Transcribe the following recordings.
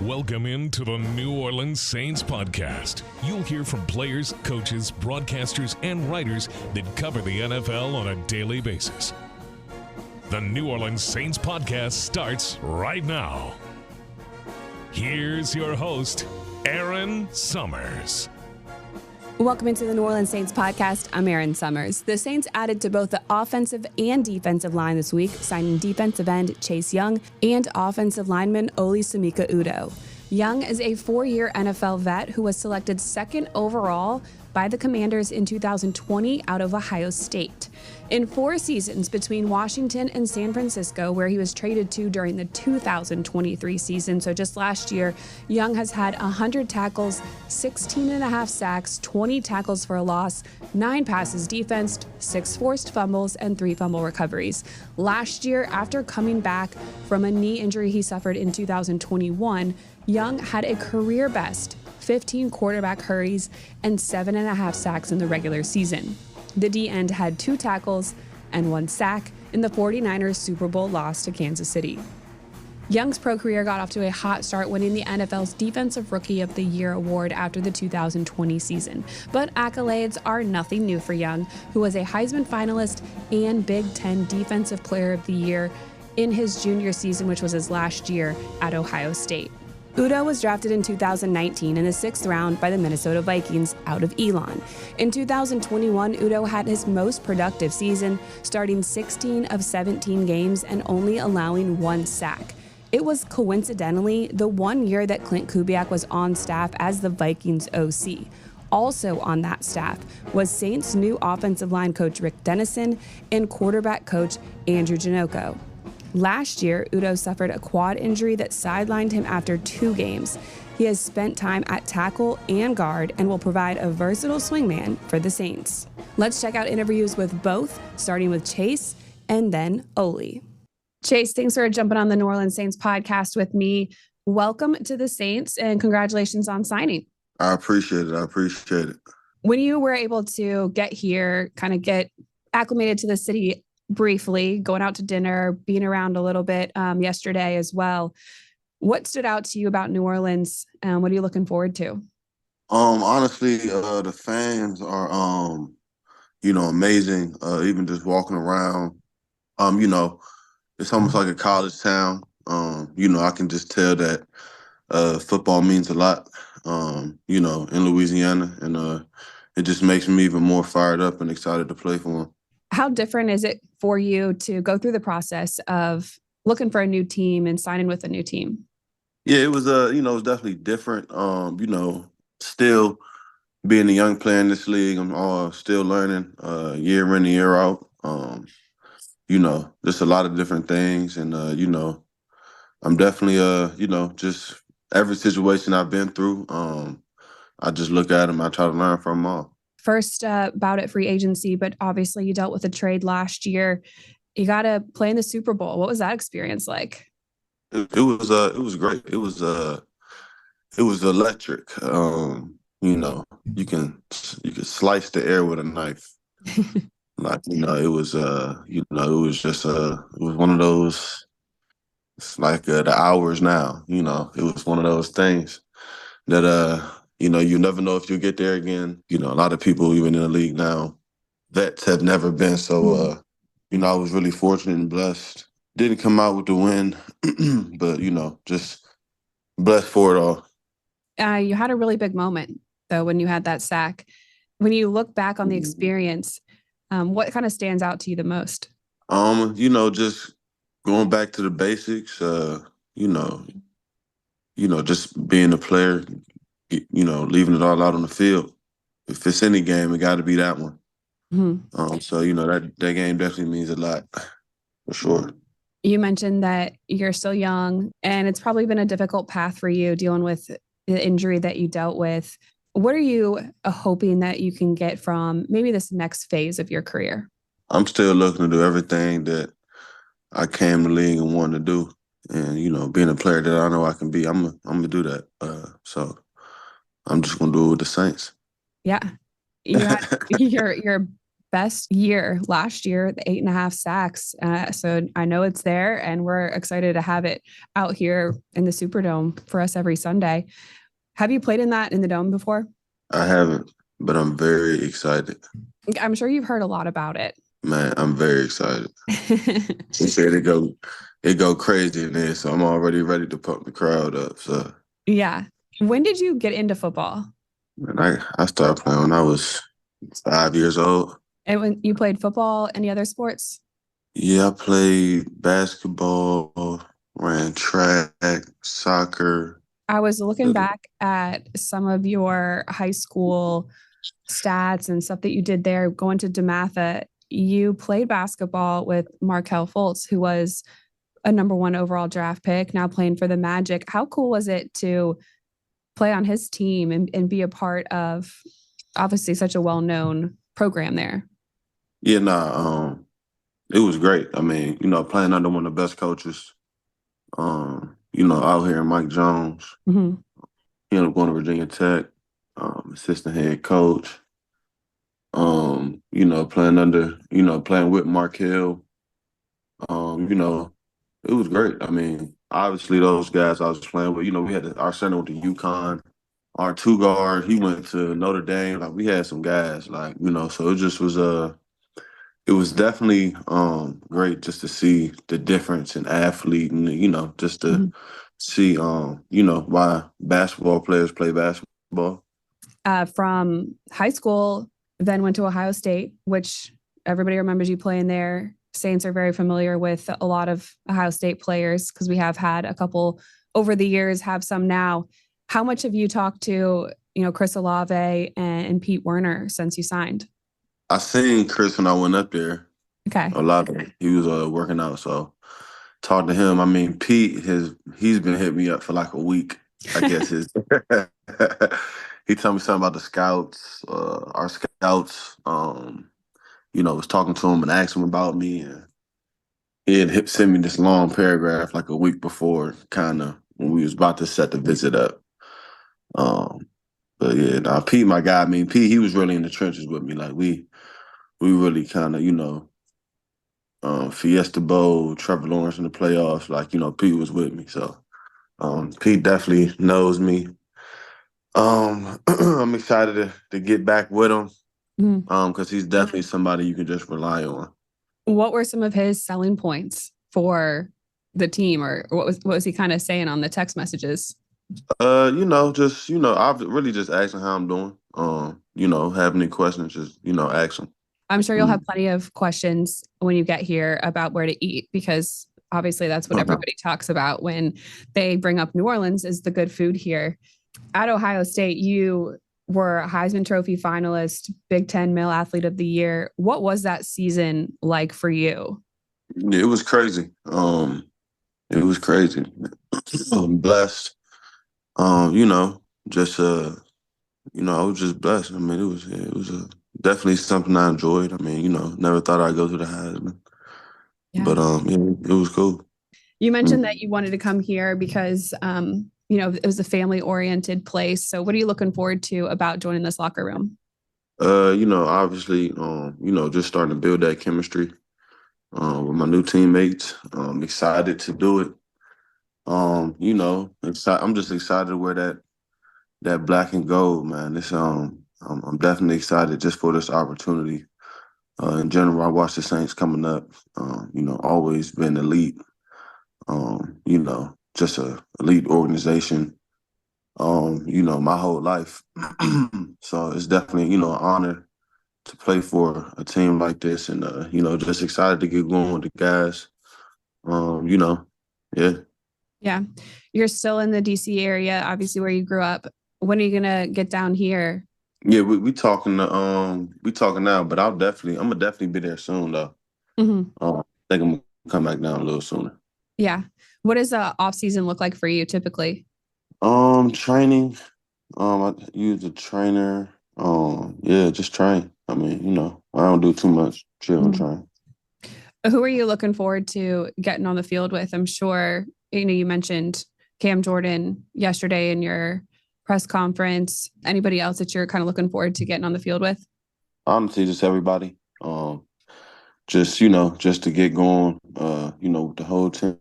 Welcome into the New Orleans Saints podcast. You'll hear from players, coaches, broadcasters, and writers that cover the NFL on a daily basis. The New Orleans Saints podcast starts right now. Here's your host, Erin Summers. Welcome into the New Orleans Saints podcast. I'm Erin Summers. The Saints added to both the offensive and defensive line this week, signing defensive end Chase Young and offensive lineman Olisaemeka Udoh. Young is a 4-year NFL vet who was selected second overall by the Commanders in 2020 out of Ohio State. In 4 seasons between Washington and San Francisco, where he was traded to during the 2023 season, so just last year, Young has had 100 tackles, 16.5 sacks, 20 tackles for a loss, 9 passes defensed, 6 forced fumbles, and 3 fumble recoveries. Last year, after coming back from a knee injury he suffered in 2021, Young had a career best 15 quarterback hurries and 7.5 sacks in the regular season. The D-end had 2 tackles and 1 sack in the 49ers Super Bowl loss to Kansas City. Young's pro career got off to a hot start, winning the NFL's Defensive Rookie of the Year award after the 2020 season. But accolades are nothing new for Young, who was a Heisman finalist and Big Ten Defensive Player of the Year in his junior season, which was his last year at Ohio State. Udoh was drafted in 2019 in the 6th round by the Minnesota Vikings out of Elon. In 2021, Udoh had his most productive season, starting 16 of 17 games and only allowing 1 sack. It was coincidentally the 1 year that Clint Kubiak was on staff as the Vikings OC. Also on that staff was Saints' new offensive line coach Rick Dennison and quarterback coach Andrew Janocko. Last year, Udoh suffered a quad injury that sidelined him after 2 games. He has spent time at tackle and guard and will provide a versatile swingman for the Saints. Let's check out interviews with both, starting with Chase and then Oli. Chase, thanks for jumping on the New Orleans Saints podcast with me. Welcome to the Saints and congratulations on signing. I appreciate it. When you were able to get here, kind of get acclimated to the city briefly, going out to dinner, being around a little bit yesterday as well, what stood out to you about New Orleans? What are you looking forward to? Honestly, the fans are, amazing. Even just walking around, it's almost like a college town. I can just tell that football means a lot, in Louisiana, and it just makes me even more fired up and excited to play for them. How different is it for you to go through the process of looking for a new team and signing with a new team? Yeah, it was, it was definitely different. Still being a young player in this league, I'm still learning year in and year out. Just a lot of different things. And, I'm definitely, just every situation I've been through, I just look at them. I try to learn from them all. First bout at free agency, but obviously you dealt with a trade last year. You got to play in the Super Bowl. What was that experience like? It was great. It was electric. You can slice the air with a knife. It was one of those. It's like the hours now. It was one of those things that you never know if you'll get there again. A lot of people, even in the league now, vets have never been. So, I was really fortunate and blessed. Didn't come out with the win, but, just blessed for it all. You had a really big moment, though, when you had that sack. When you look back on the experience, what kind of stands out to you the most? Just going back to the basics, just being a player, leaving it all out on the field. If it's any game, it got to be that one. Mm-hmm. That game definitely means a lot, for sure. You mentioned that you're still young, and it's probably been a difficult path for you dealing with the injury that you dealt with. What are you hoping that you can get from maybe this next phase of your career? I'm still looking to do everything that I came to the league and wanted to do. And, being a player that I know I can be, I'm going to do that. So I'm just going to do it with the Saints. Yeah. You had your best year last year, the 8.5 sacks. So I know it's there, and we're excited to have it out here in the Superdome for us every Sunday. Have you played in the Dome before? I haven't, but I'm very excited. I'm sure you've heard a lot about it. Man, I'm very excited. She said it go crazy in there, so I'm already ready to pump the crowd up. So yeah. When did you get into football? man, I started playing when I was 5 years old. And when you played football, any other sports? Yeah, I played basketball, ran track, soccer. I was looking back at some of your high school stats and stuff that you did there. Going to DeMatha, you played basketball with Markelle Fultz, who was a number 1 overall draft pick, now playing for the Magic. How cool was it to play on his team and be a part of obviously such a well-known program there? Yeah, it was great. I mean, playing under one of the best coaches, out here, Mike Jones. Mm-hmm. He ended up going to Virginia Tech, assistant head coach. Playing with Markelle. It was great. I mean, obviously those guys I was playing with, we had our center went to UConn. Our 2 guard, he went to Notre Dame. Like, we had some guys, so it just was it was definitely great just to see the difference in athlete and just to see why basketball players play basketball. From high school, then went to Ohio State, which everybody remembers you playing there. Saints are very familiar with a lot of Ohio State players because we have had a couple over the years, have some now. How much have you talked to, Chris Olave and Pete Werner since you signed? I seen Chris when I went up there. Okay. A lot of it. He was working out, so talked to him. I mean, Pete he's been hitting me up for like a week. I guess he told me something about the scouts, our scouts. Was talking to him and asked him about me, and he had sent me this long paragraph like a week before, kind of when we was about to set the visit up. But yeah, Pete, my guy. I mean, Pete, he was really in the trenches with me. Like we really kind of, Fiesta Bowl, Trevor Lawrence in the playoffs. Like, Pete was with me. So Pete definitely knows me. I'm excited to get back with him because he's definitely somebody you can just rely on. What were some of his selling points for the team, or what was he kind of saying on the text messages? I've really just asking how I'm doing. Have any questions, just, ask him. I'm sure you'll have plenty of questions when you get here about where to eat, because obviously that's what everybody talks about when they bring up New Orleans is the good food here. At Ohio State, you were a Heisman Trophy finalist, Big Ten Male Athlete of the Year. What was that season like for you? It was crazy. It was crazy. I'm blessed. I was just blessed. I mean, it was definitely something I enjoyed. I mean, never thought I'd go to the Heisman. Yeah. But it was cool. You mentioned that you wanted to come here because it was a family-oriented place. So what are you looking forward to about joining this locker room? Obviously, just starting to build that chemistry with my new teammates. I'm excited to do it. I'm just excited to wear that black and gold, man. I'm definitely excited just for this opportunity. In general, I watch the Saints coming up. Always been elite. Just a elite organization. My whole life. So it's definitely, an honor to play for a team like this, and just excited to get going with the guys. Yeah. Yeah. You're still in the DC area, obviously where you grew up. When are you gonna get down here? Yeah, we talking now, but I'm gonna definitely be there soon though. Mm-hmm. I think I'm gonna come back down a little sooner. Yeah. What does the off season look like for you typically? Training. I use a trainer. Just train. I mean, I don't do too much. Chill and train. Who are you looking forward to getting on the field with? I'm sure, you mentioned Cam Jordan yesterday in your press conference. Anybody else that you're kind of looking forward to getting on the field with? Honestly, just everybody. Just, just to get going, with the whole team,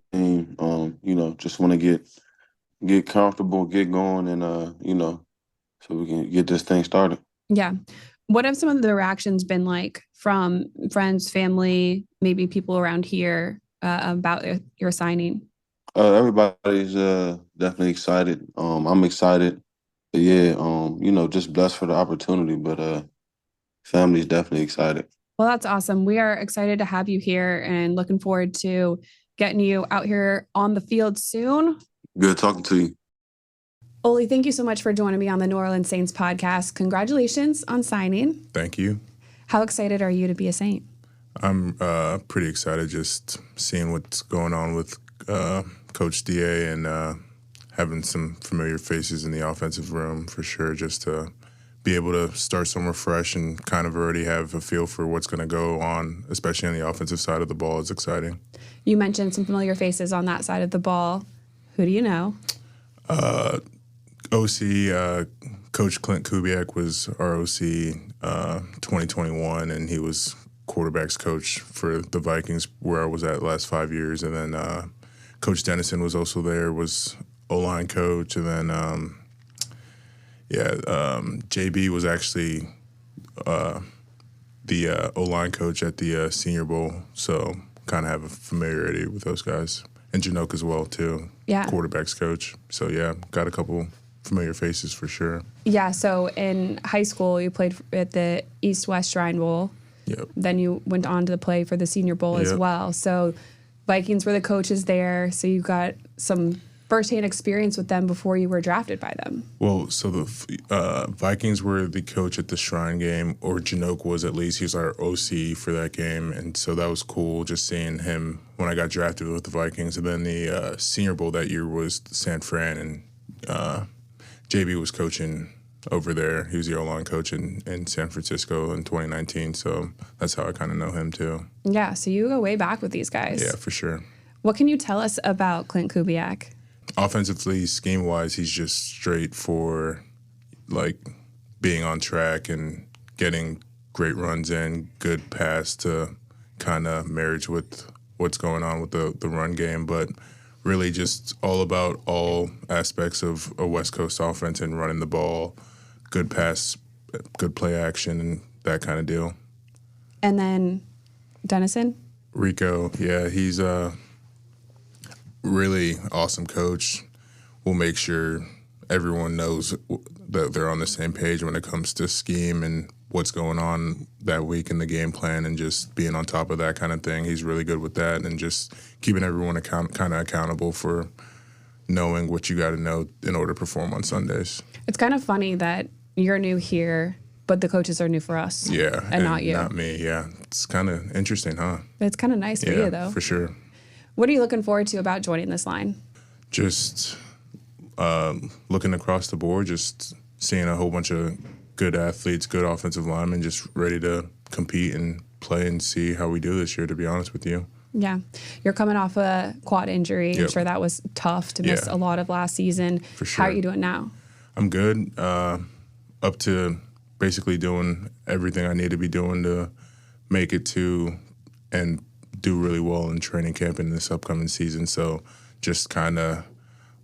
just want to get comfortable, get going, and, so we can get this thing started. Yeah. What have some of the reactions been like from friends, family, maybe people around here about your signing? Everybody's definitely excited. I'm excited. But yeah, just blessed for the opportunity, but family's definitely excited. Well, that's awesome. We are excited to have you here and looking forward to getting you out here on the field soon. Good talking to you. Oli, thank you so much for joining me on the New Orleans Saints podcast. Congratulations on signing. Thank you. How excited are you to be a Saint? I'm pretty excited just seeing what's going on with Coach DA and having some familiar faces in the offensive room for sure, just to be able to start somewhere fresh and kind of already have a feel for what's going to go on, especially on the offensive side of the ball. It's exciting. You mentioned some familiar faces on that side of the ball. Who do you know? OC, Coach Clint Kubiak was our OC 2021, and he was quarterback's coach for the Vikings, where I was at the last 5 years. And then Coach Dennison was also there, was O-line coach. And then, JB was actually the O-line coach at the Senior Bowl, so kind of have a familiarity with those guys. And Janoke as well, too, quarterback's coach. So, yeah, got a couple familiar faces for sure. Yeah, so in high school, you played at the East-West Shrine Bowl. Yep. Then you went on to play for the Senior Bowl as well. So Vikings were the coaches there, so you got some firsthand experience with them before you were drafted by them. Well, so the Vikings were the coach at the Shrine game, or Janoke was at least. He was our OC for that game, and so that was cool just seeing him when I got drafted with the Vikings. And then the Senior Bowl that year was San Fran, and JB was coaching over there. He was the O-line coach in San Francisco in 2019, so that's how I kind of know him too. Yeah, so you go way back with these guys. Yeah, for sure. What can you tell us about Clint Kubiak? Offensively, scheme-wise, he's just straight for, like, being on track and getting great runs in, good pass to kind of marriage with what's going on with the run game, but really just all about all aspects of a West Coast offense and running the ball, good pass, good play action, and that kind of deal. And then Dennison? Rico, yeah, he's a really awesome coach. We'll make sure everyone knows that they're on the same page when it comes to scheme and what's going on that week in the game plan and just being on top of that kind of thing. He's really good with that and just keeping everyone kind of accountable for knowing what you got to know in order to perform on Sundays. It's kind of funny that you're new here, but the coaches are new for us. Yeah. And not you. Not me, yeah. It's kind of interesting, huh? It's kind of nice for you, though. For sure. What are you looking forward to about joining this line? Just looking across the board, just seeing a whole bunch of good athletes, good offensive linemen, just ready to compete and play and see how we do this year, to be honest with you. Yeah. You're coming off a quad injury. Yep. I'm sure that was tough to miss a lot of last season. For sure. How are you doing now? I'm good. Up to basically doing everything I need to be doing to make it to and do really well in training camp in this upcoming season. So just kind of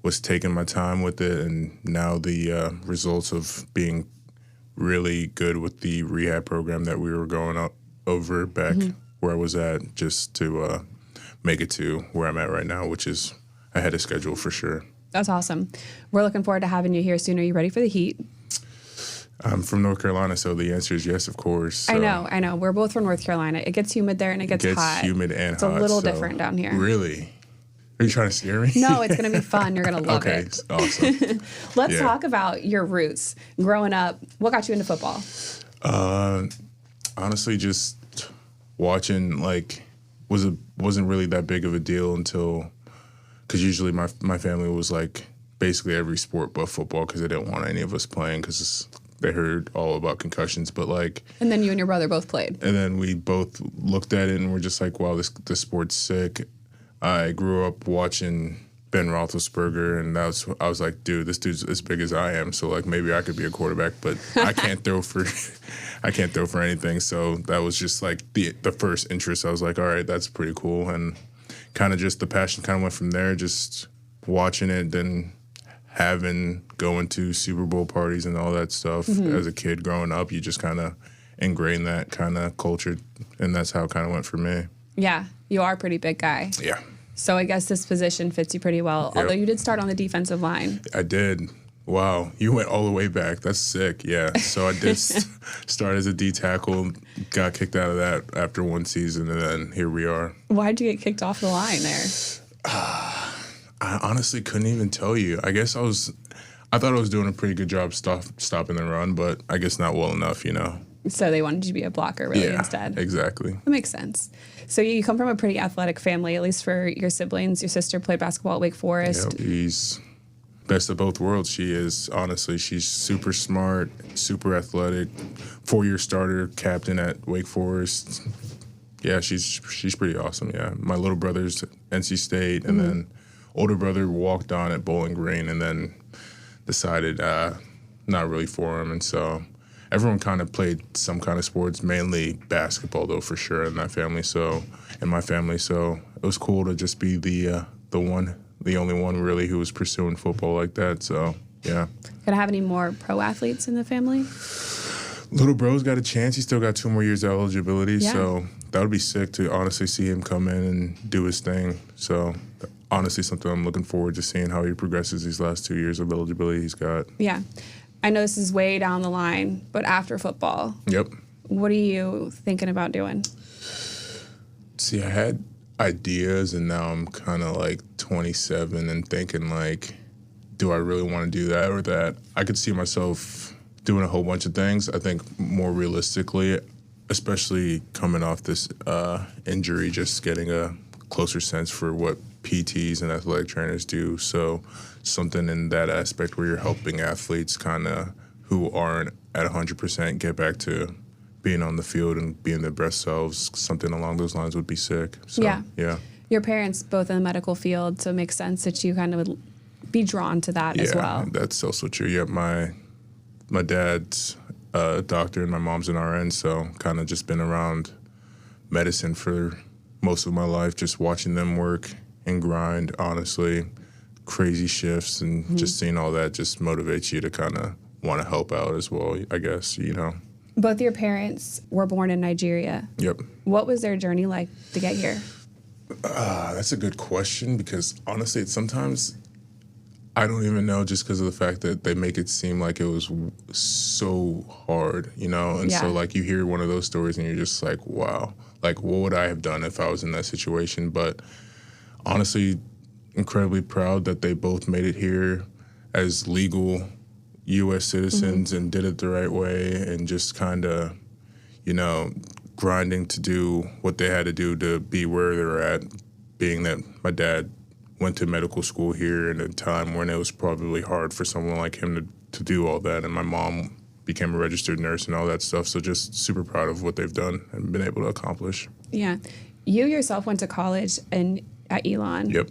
was taking my time with it, and now the results of being really good with the rehab program that we were going over back where I was at, just to make it to where I'm at right now, which is ahead of schedule for sure. That's awesome. We're looking forward to having you here soon. Are you ready for the heat? I'm from North Carolina, so the answer is yes, of course. So I know. We're both from North Carolina. It gets humid there and it gets hot. Humid and it's hot. It's a little different down here. Really? Are you trying to scare me? No, it's going to be fun. You're going to love it. Okay, awesome. Let's talk about your roots. Growing up, what got you into football? Honestly, just watching, wasn't really that big of a deal until, because usually my family was like basically every sport but football because they didn't want any of us playing because they heard all about concussions. But and then you and your brother both played. And then we both looked at it and we're just like, wow, this sport's sick. I grew up watching Ben Roethlisberger, and I was like, dude, this dude's as big as I am, so like maybe I could be a quarterback, but I can't throw for anything. So that was just like the first interest. I was like, all right, that's pretty cool, and kind of just the passion kind of went from there, just watching it, then going to Super Bowl parties and all that stuff. As a kid growing up, you just kind of ingrain that kind of culture, and that's how it kind of went for me. Yeah, you are a pretty big guy. Yeah. So I guess this position fits you pretty well, Yep. although you did start on the defensive line. I did. Wow, you went all the way back. That's sick. Yeah. So I did start as a D tackle, got kicked out of that after one season, and then here we are. Why'd you get kicked off the line there? I honestly couldn't even tell you. I guess I thought I was doing a pretty good job stopping the run, but I guess not well enough, you know. So they wanted you to be a blocker really Yeah, instead. exactly. That makes sense. So you come from a pretty athletic family, at least for your siblings. Your sister played basketball at Wake Forest. Yep, he's best of both worlds. She is, honestly, she's super smart, super athletic, 4-year starter, captain at Wake Forest. Yeah, she's pretty awesome, yeah. My little brother's at NC State, and then older brother walked on at Bowling Green and then decided not really for him. And so everyone kind of played some kind of sports, mainly basketball, though, for sure, in my family. So it was cool to just be the only one really who was pursuing football like that. So yeah. Gonna have any more pro athletes in the family? Little bro's got a chance. He's still got 2 more years of eligibility. Yeah. So that would be sick to honestly see him come in and do his thing. So honestly, something I'm looking forward to seeing how he progresses these last 2 years of eligibility he's got. Yeah. I know this is way down the line, but after football, Yep. what are you thinking about doing? See, I had ideas, and now I'm kind of like 27 and thinking like, do I really want to do that or that? I could see myself doing a whole bunch of things. I think more realistically, especially coming off this injury, just getting a closer sense for what PTs and athletic trainers do. So something in that aspect where you're helping athletes kind of who aren't at 100% get back to being on the field and being their best selves. Something along those lines would be sick. So, yeah. Your parents both in the medical field, so it makes sense that you kind of would be drawn to that as well. Yeah, that's also true. Yeah, my dad's a doctor and my mom's an RN, so kind of just been around medicine for most of my life, just watching them work and grind, honestly. Crazy shifts and just seeing all that just motivates you to kind of want to help out as well, I guess, you know. Both your parents were born in Nigeria. Yep. What was their journey like to get here? That's a good question because honestly, sometimes I don't even know just because of the fact that they make it seem like it was so hard, you know? And so like you hear one of those stories and you're just like, wow, like what would I have done if I was in that situation? But honestly, incredibly proud that they both made it here as legal U.S. citizens and did it the right way and just kind of, you know, grinding to do what they had to do to be where they're at, being that my dad went to medical school here in a time when it was probably hard for someone like him to do all that, and my mom became a registered nurse and all that stuff, so just super proud of what they've done and been able to accomplish. Yeah. You yourself went to college at Elon. Yep.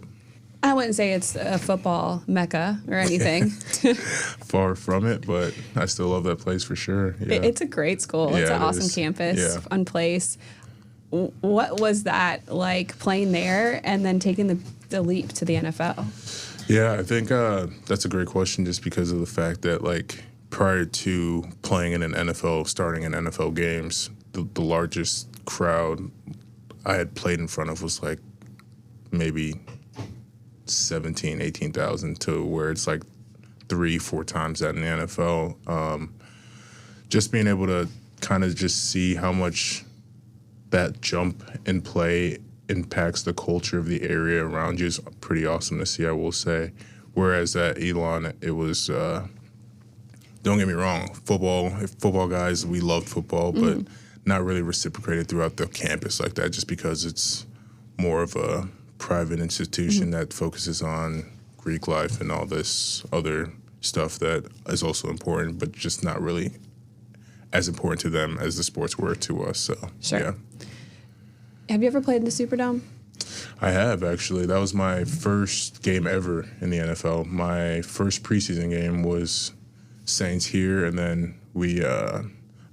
I wouldn't say it's a football mecca or anything. Far from it, but I still love that place for sure. Yeah. It's a great school. It's an awesome campus, fun place. What was that like playing there and then taking the leap to the NFL? Yeah, I think that's a great question just because of the fact that, like, prior to playing in an NFL, starting in NFL games, the largest crowd I had played in front of was, like, maybe 17,000, 18,000 to where it's, like, 3-4 times that in the NFL. Just being able to kind of just see how much that jump in play impacts the culture of the area around you is pretty awesome to see, I will say. Whereas at Elon, it was, don't get me wrong, football guys, we loved football, but not really reciprocated throughout the campus like that just because it's more of a private institution that focuses on Greek life and all this other stuff that is also important, but just not really as important to them as the sports were to us. So, Sure. yeah. Have you ever played in the Superdome? I have, actually. That was my first game ever in the NFL. My first preseason game was Saints here, and then I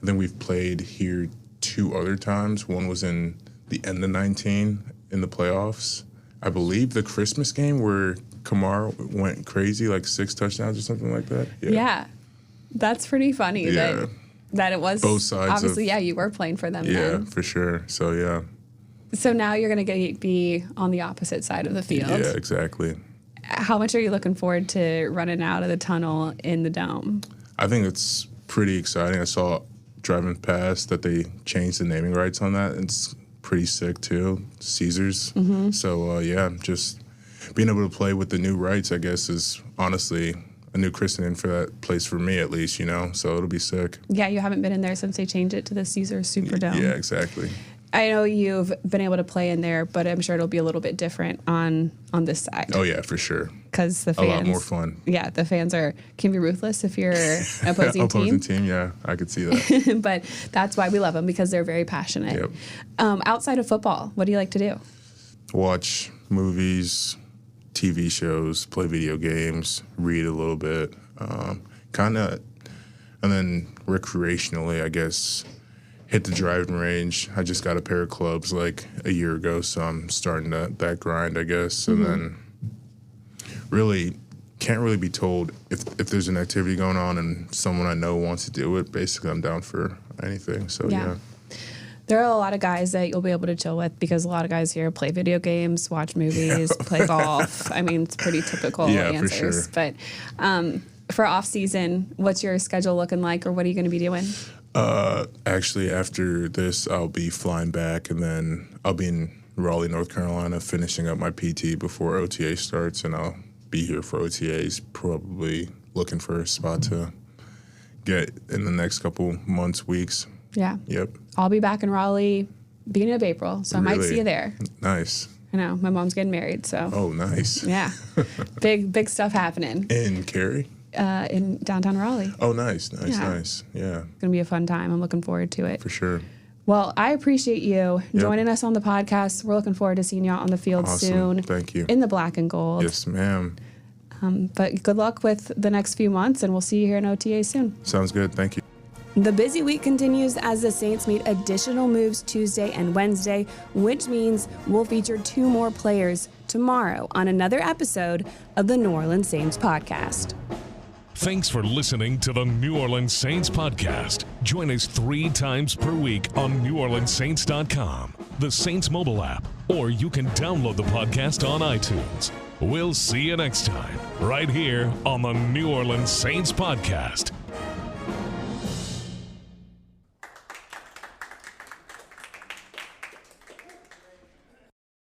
think we've played here 2 other times. One was in the end of 19 in the playoffs. I believe the Christmas game where Kamar went crazy, like 6 touchdowns or something like that. Yeah. That's pretty funny that it was both sides. Obviously, you were playing for them. Yeah, then. for sure. So, yeah. So now you're going to be on the opposite side of the field. Yeah, exactly. How much are you looking forward to running out of the tunnel in the dome? I think it's pretty exciting. I saw driving past that they changed the naming rights on that. It's pretty sick, too. Caesars. Mm-hmm. So, just being able to play with the new rights, I guess, is honestly a new christening for that place for me, at least, So it'll be sick. Yeah, you haven't been in there since they changed it to the Caesars Superdome. Yeah, exactly. I know you've been able to play in there, but I'm sure it'll be a little bit different on this side. Oh, yeah, for sure. Because the fans... A lot more fun. Yeah, the fans can be ruthless if you're an opposing team. Opposing team, yeah, I could see that. But that's why we love them, because they're very passionate. Yep. Outside of football, what do you like to do? Watch movies, TV shows, play video games, read a little bit. And then recreationally, I guess... hit the driving range. I just got a pair of clubs like a year ago, so I'm starting that grind, I guess. And then really can't really be told if there's an activity going on and someone I know wants to do it. Basically, I'm down for anything. So, yeah. There are a lot of guys that you'll be able to chill with, because a lot of guys here play video games, watch movies, play golf. I mean, it's pretty typical answers. For sure. But for off season, what's your schedule looking like, or what are you going to be doing? Actually, after this, I'll be flying back, and then I'll be in Raleigh, North Carolina, finishing up my PT before OTA starts, and I'll be here for OTAs, probably looking for a spot to get in the next couple months, weeks. Yeah. Yep. I'll be back in Raleigh beginning of April, so I might see you there. Nice. I know. My mom's getting married, so. Oh, nice. Yeah. Big stuff happening. In Cary? In downtown Raleigh. Oh, nice. Yeah. It's going to be a fun time. I'm looking forward to it. For sure. Well, I appreciate you joining us on the podcast. We're looking forward to seeing you out on the field soon. Thank you. In the black and gold. Yes, ma'am. But good luck with the next few months, and we'll see you here in OTA soon. Sounds good. Thank you. The busy week continues as the Saints meet additional moves Tuesday and Wednesday, which means we'll feature 2 more players tomorrow on another episode of the New Orleans Saints podcast. Thanks for listening to the New Orleans Saints podcast. Join us 3 times per week on NewOrleansSaints.com, the Saints mobile app, or you can download the podcast on iTunes. We'll see you next time, right here on the New Orleans Saints podcast.